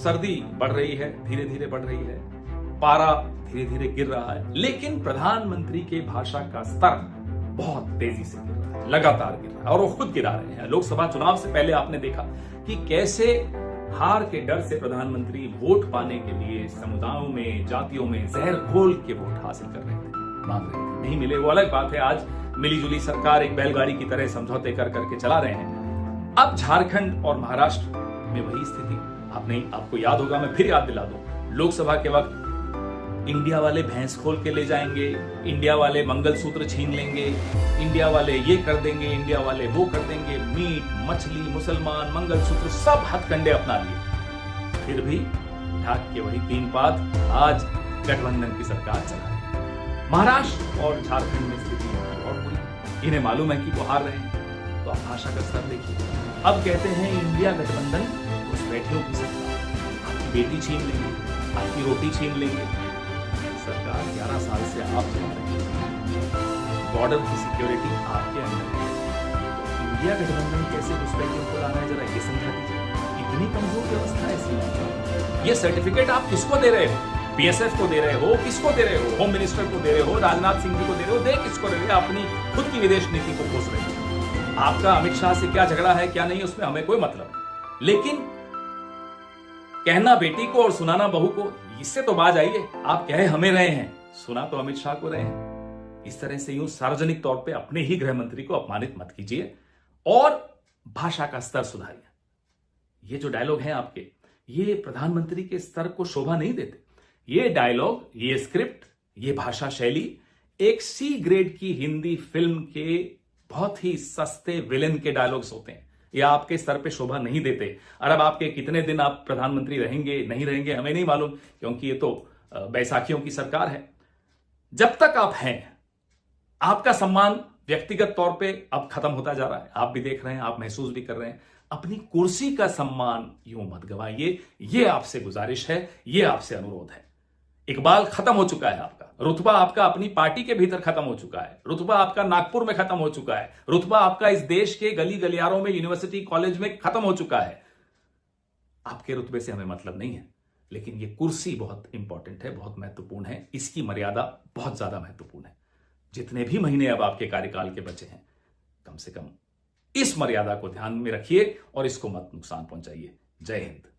सर्दी बढ़ रही है, धीरे धीरे बढ़ रही है, पारा धीरे धीरे गिर रहा है, लेकिन प्रधानमंत्री के भाषा का स्तर बहुत तेजी से गिर रहा है, लगातार गिर रहा है और वो खुद गिरा रहे हैं। लोकसभा चुनाव से पहले आपने देखा कि कैसे हार के डर से प्रधानमंत्री वोट पाने के लिए समुदायों में, जातियों में जहर घोल के वोट हासिल कर रहे थे, मांग रहे थे। नहीं मिले वो अलग बात है, आज मिलीजुली सरकार एक बैलगाड़ी की तरह समझौते कर करके चला रहे हैं। अब झारखंड और महाराष्ट्र में वही स्थिति आपको याद होगा, मैं फिर याद दिला दूं, लोकसभा के वक्त इंडिया वाले भैंस खोल के ले जाएंगे, इंडिया वाले मंगलसूत्र छीन लेंगे, इंडिया वाले ये कर देंगे, इंडिया वाले वो कर देंगे, मीट मछली मुसलमान मंगलसूत्र सब हथकंडे अपना लिए, फिर भी ढाक के वही तीन पात आज गठबंधन की सरकार चला रही है। महाराष्ट्र और झारखंड में स्थिति और कोई, इन्हें मालूम है कि वो हार रहे हैं, तो आप भाषा का स्तर देखिए। अब कहते हैं इंडिया गठबंधन घुसपैठियों की सरकार, आपकी बेटी छीन लेंगे, आपकी रोटी छीन लेंगे। सरकार 11 साल से आप चला रहे हैं, बॉर्डर की सिक्योरिटी आपके अंदर है, इंडिया गठबंधन कैसे घुसपैठियों को लाना है जरा ये समझा दीजिए। इतनी कमजोर व्यवस्था है इसमें। ये सर्टिफिकेट आप किसको दे रहे हो? बीएसएफ को दे रहे हो, किसको दे रहे हो? होम मिनिस्टर को दे रहे हो, राजनाथ सिंह जी को दे रहे हो, दे किसको रहे हो? अपनी खुद की विदेश नीति को खोस रहे हो। आपका अमित शाह से क्या झगड़ा है क्या नहीं, उसमें हमें कोई मतलब नहीं, लेकिन कहना बेटी को और सुनाना बहू को, इससे तो बाज आइए। आप कहे हमें रहे हैं, सुना तो अमित शाह को रहे हैं। इस तरह से यूं सार्वजनिक तौर पे अपने ही गृह मंत्री को अपमानित मत कीजिए और भाषा का स्तर सुधारिए। ये जो डायलॉग हैं आपके, ये प्रधानमंत्री के स्तर को शोभा नहीं देते। ये डायलॉग, ये स्क्रिप्ट, ये भाषा शैली एक सी ग्रेड की हिंदी फिल्म के बहुत ही सस्ते विलेन के डायलॉग्स होते हैं। या आपके स्तर पे शोभा नहीं देते। और अब आपके कितने दिन आप प्रधानमंत्री रहेंगे नहीं रहेंगे हमें नहीं मालूम, क्योंकि ये तो बैसाखियों की सरकार है। जब तक आप हैं, आपका सम्मान व्यक्तिगत तौर पे अब खत्म होता जा रहा है। आप भी देख रहे हैं, आप महसूस भी कर रहे हैं। अपनी कुर्सी का सम्मान यूं मत गवाइए, ये आपसे गुजारिश है, ये आपसे अनुरोध है। इकबाल खत्म हो चुका है आपका, रुतबा आपका अपनी पार्टी के भीतर खत्म हो चुका है, रुतबा आपका नागपुर में खत्म हो चुका है, रुतबा आपका इस देश के गली गलियारों में, यूनिवर्सिटी कॉलेज में खत्म हो चुका है। आपके रुतबे से हमें मतलब नहीं है, लेकिन ये कुर्सी बहुत इंपॉर्टेंट है, बहुत महत्वपूर्ण है, इसकी मर्यादा बहुत ज्यादा महत्वपूर्ण है। जितने भी महीने अब आपके कार्यकाल के बचे हैं, कम से कम इस मर्यादा को ध्यान में रखिए और इसको मत नुकसान पहुंचाइए। जय हिंद।